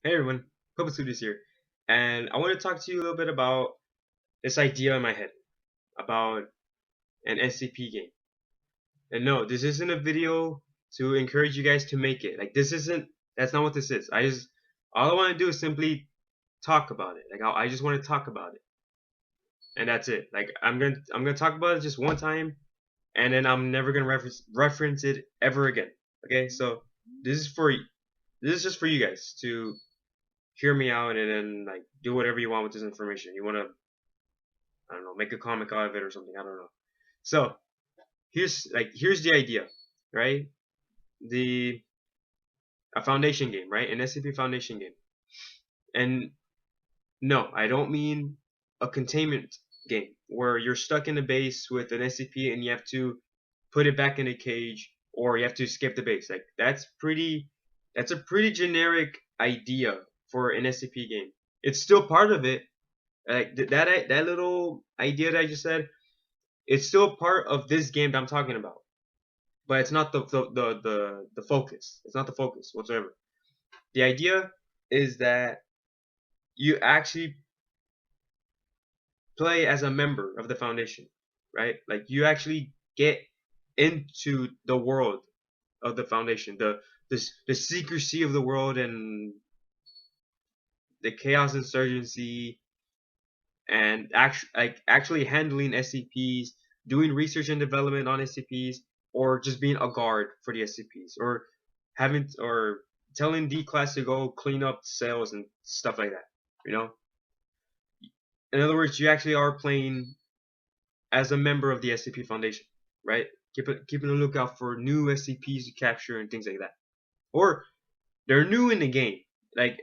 Hey everyone, Public Studios here, and I want to talk to you a little bit about this idea in my head about an SCP game. And no, this isn't a video to encourage you guys to make it. That's not what this is. All I want to do is simply talk about it. I just want to talk about it, and that's it. I'm gonna talk about it just one time, and then I'm never gonna reference it ever again. Okay, so this is for this is just for you guys to hear me out and then like do whatever you want with this information. You want to, I don't know, make a comic out of it or something. I don't know. So here's the idea, right? The A foundation game, right? An SCP foundation game. And no, I don't mean a containment game where you're stuck in the base with an SCP and you have to put it back in a cage or you have to escape the base. Like that's a pretty generic idea for an SCP game. It's still part of it. Like that little idea that I just said, it's still part of this game that I'm talking about, but it's not the focus. It's not the focus whatsoever. The idea is that you actually play as a member of the foundation, right? Like you actually get into the world of the foundation, the secrecy of the world and the chaos insurgency and actually handling SCPs, doing research and development on SCPs, or just being a guard for the SCPs, or telling D class to go clean up cells and stuff like that. You know, in other words, you actually are playing as a member of the SCP Foundation, right? Keeping a lookout for new SCPs to capture and things like that, or they're new in the game, like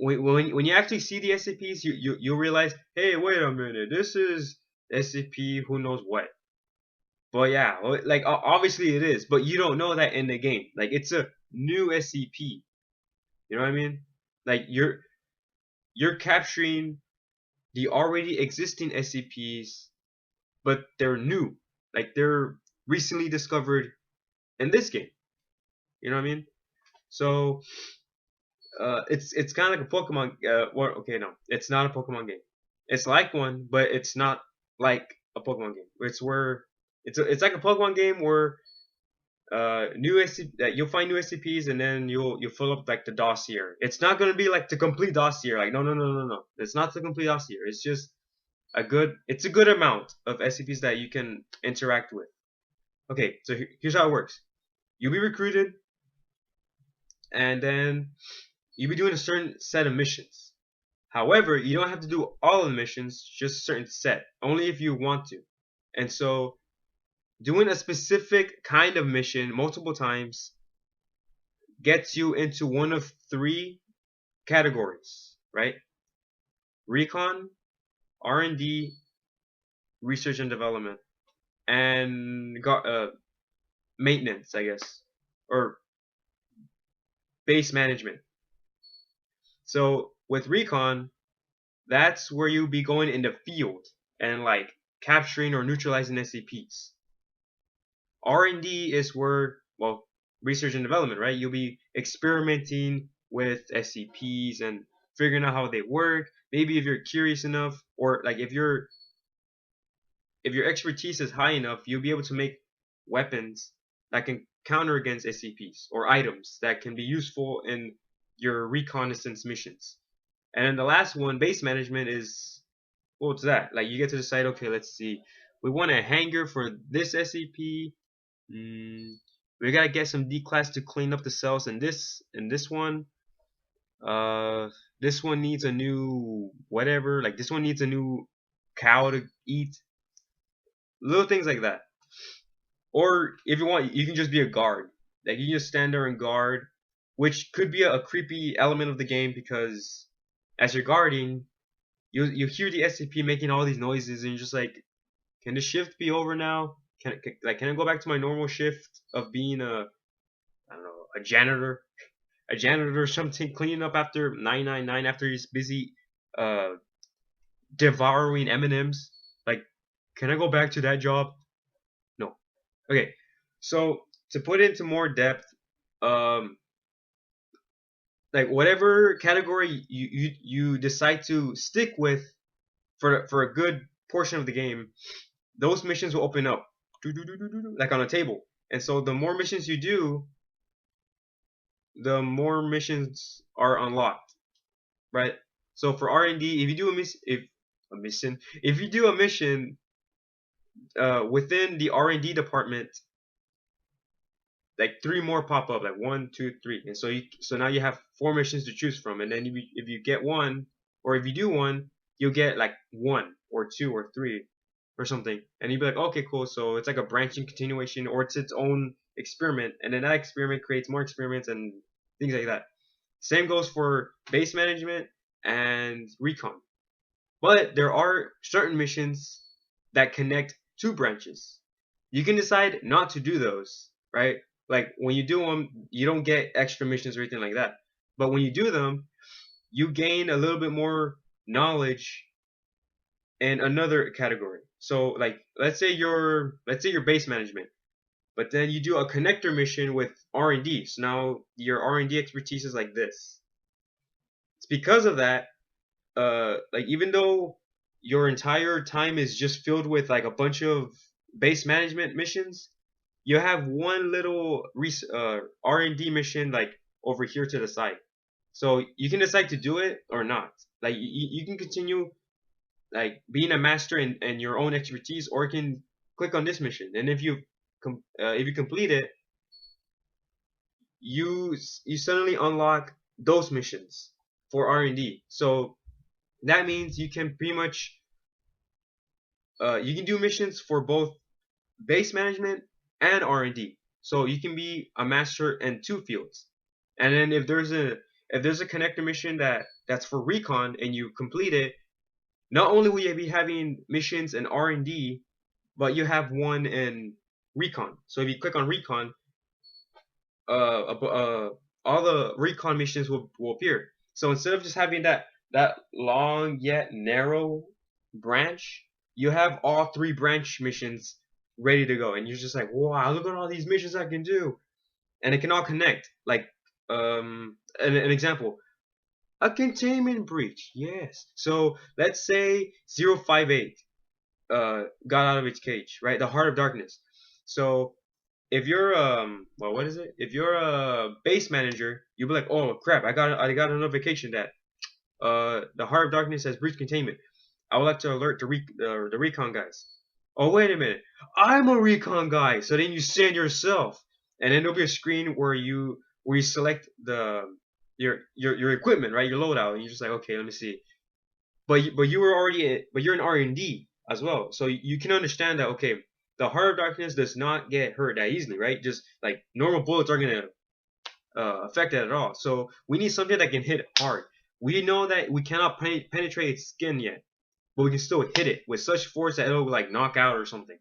when you actually see the SCPs, you realize, hey, wait a minute, this is SCP who knows what. But yeah, like obviously it is, but you don't know that in the game. Like it's a new SCP. You know what I mean? Like you're capturing the already existing SCPs, but they're new. Like they're recently discovered in this game. You know what I mean? So it's kind of like a Pokemon. Okay, no, it's not a Pokemon game. It's like one, but it's not like a Pokemon game. It's like a Pokemon game where new SCP that you'll find new SCPs and then you'll fill up like the dossier. It's not gonna be like the complete dossier. Like no. It's not the complete dossier. It's a good amount of SCPs that you can interact with. Okay, so here's how it works. You'll be recruited and then you'll be doing a certain set of missions. However, you don't have to do all of the missions, just a certain set, only if you want to. And so, doing a specific kind of mission multiple times gets you into one of three categories, right? Recon, R&D, research and development, and maintenance, I guess, or base management. So with recon, that's where you'll be going in the field and like capturing or neutralizing SCPs. R&D is where, well, research and development, right? You'll be experimenting with SCPs and figuring out how they work. Maybe if you're curious enough, or like if your expertise is high enough, you'll be able to make weapons that can counter against SCPs or items that can be useful in your reconnaissance missions. And then the last one, base management, is what's that? Like you get to decide, okay, let's see, we want a hangar for this SCP. We gotta get some D class to clean up the cells in this one. Uh, this one needs a new whatever. Like this one needs a new cow to eat. Little things like that. Or if you want, you can just be a guard. Like you can just stand there and guard, which could be a creepy element of the game because as you're guarding, you hear the SCP making all these noises and you're just like, can the shift be over now? Can I go back to my normal shift of being I don't know, a janitor or something, cleaning up after 999 after he's busy uh devouring M&Ms? Like, can I go back to that job? No. Okay. So to put into more depth, um like whatever category you decide to stick with for a good portion of the game, those missions will open up like on a table. And so the more missions you do, the more missions are unlocked, right? So for R&D, if you do if you do a mission within the R&D department, like three more pop up, like 1, 2, 3, and so now you have four missions to choose from, and then if you get one, or if you do one, you'll get like 1 or 2 or 3 or something, and you'd be like, okay, cool. So it's like a branching continuation, or it's its own experiment, and then that experiment creates more experiments and things like that. Same goes for base management and recon. But there are certain missions that connect two branches. You can decide not to do those, right? Like when you do them, you don't get extra missions or anything like that. But when you do them, you gain a little bit more knowledge in another category. So like let's say your base management, but then you do a connector mission with R&D. So now your R&D expertise is like this. It's because of that, like even though your entire time is just filled with like a bunch of base management missions, you have one little R&D mission like over here to the side. So you can decide to do it or not. Like you can continue like being a master in your own expertise, or you can click on this mission, and if you complete it, you suddenly unlock those missions for R&D. So that means you can pretty much you can do missions for both base management and R&D. So you can be a master in two fields. And then if there's a connector mission that's for recon and you complete it, not only will you be having missions in R&D, but you have one in recon. So if you click on recon, all the recon missions will appear. So instead of just having that long yet narrow branch, you have all three branch missions ready to go, and you're just like, wow, look at all these missions I can do, and it can all connect. Like, an example, a containment breach, yes. So let's say 058 got out of its cage, right? The Heart of Darkness. So if you're well, what is it? If you're a base manager, you'll be like, oh crap, I got a notification that the Heart of Darkness has breached containment. I would like to alert the recon guys. Oh wait a minute, I'm a recon guy. So then you send yourself, and then there'll be a screen where you select your equipment, right? Your loadout, and you're just like, okay, let me see. But you're in R&D as well, so you can understand that, okay, the Heart of Darkness does not get hurt that easily, right? Just like normal bullets aren't gonna affect it at all. So we need something that can hit hard. We know that we cannot penetrate its skin yet, but we can still hit it with such force that it'll like knock out or something.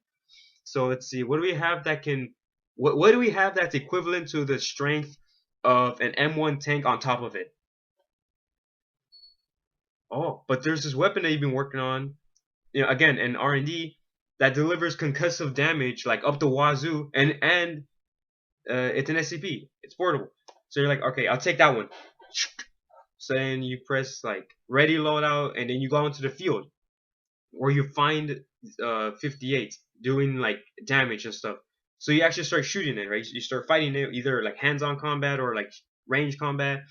So let's see, what do we have that can what do we have that's equivalent to the strength of an M1 tank on top of it? Oh, but there's this weapon that you've been working on, again in R&D, that delivers concussive damage like up the wazoo, and it's an SCP. It's portable. So you're like, okay, I'll take that one. So then you press like ready loadout, and then you go into the field where you find 58 doing like damage and stuff. So you actually start shooting it, right? You start fighting it, either like hands-on combat or like range combat,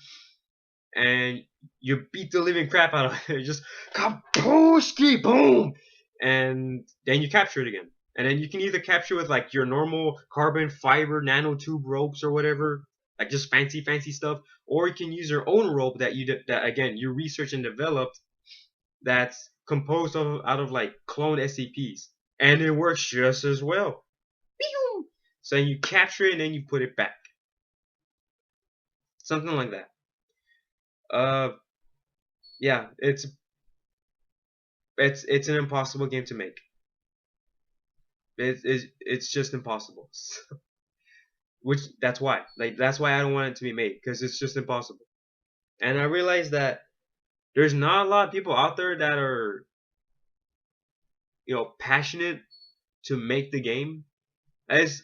and you beat the living crap out of it. Just kapooski, boom, and then you capture it again. And then you can either capture with like your normal carbon fiber nanotube ropes or whatever, like just fancy stuff, or you can use your own rope that again you research and developed, that's composed out of like cloned SCPs, and it works just as well. So you capture it and then you put it back, something like that. Uh, yeah, it's an impossible game to make. It's just impossible. Which that's why I don't want it to be made, because it's just impossible. And I realize that there's not a lot of people out there that are passionate to make the game. As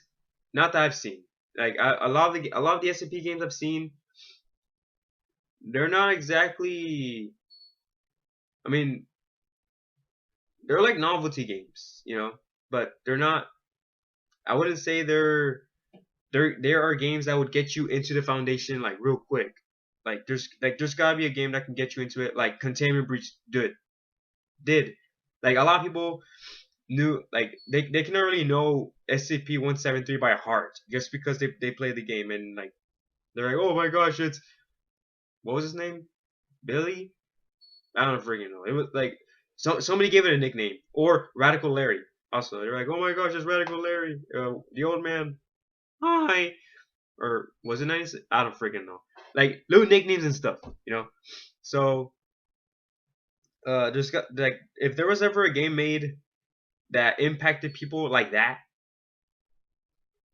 not that I've seen. Like a lot of the SCP games I've seen, they're not exactly. I mean, they're like novelty games, you know, but they're not. I wouldn't say there are games that would get you into the foundation like real quick. There's gotta be a game that can get you into it. Like Containment Breach did. Like a lot of people knew like they can already know SCP-173 by heart just because they play the game and like they're like, oh my gosh, it's what was his name? Billy? I don't freaking know. It was like somebody gave it a nickname. Or Radical Larry. Also, they're like, oh my gosh, it's Radical Larry, the old man. Hi. Or was it nice? I don't freaking know. Like little nicknames and stuff, you know. So there's got like if there was ever a game made that impacted people like that,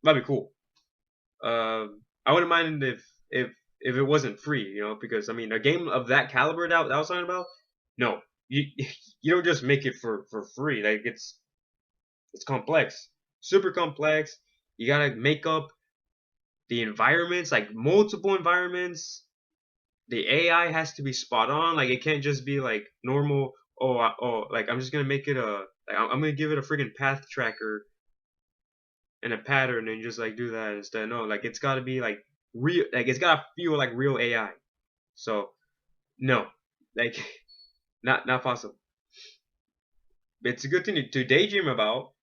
that'd be cool. I wouldn't mind if it wasn't free, you know, because I mean a game of that caliber that I was talking about, no, you you don't just make it for free. Like it's complex, super complex. You gotta make up the environments, like multiple environments. The AI has to be spot on. Like it can't just be like normal. Oh, like I'm just gonna make it a. Like, I'm gonna give it a freaking path tracker and a pattern and just like do that instead. No, like it's gotta be like real. Like it's gotta feel like real AI. So no, like not possible. It's a good thing to daydream about,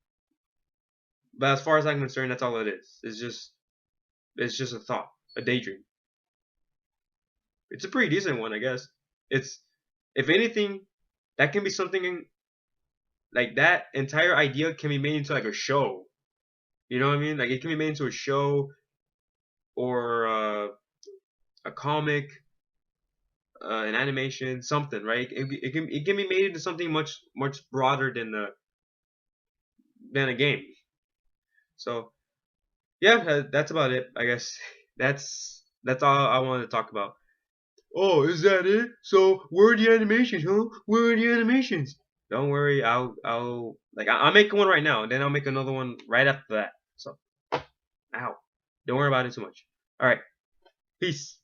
but as far as I'm concerned, that's all it is. It's just a thought, a daydream. It's a pretty decent one, I guess. It's if anything, that can be something like that entire idea can be made into like a show. You know what I mean? Like it can be made into a show or a comic, an animation, something, right? It can be made into something much broader than a game. So yeah, that's about it. I guess that's all I wanted to talk about. Oh, is that it? So where are the animations, huh? Where are the animations? Don't worry, I'll like I'll make one right now, and then I'll make another one right after that. So, ow, don't worry about it too much. All right, peace.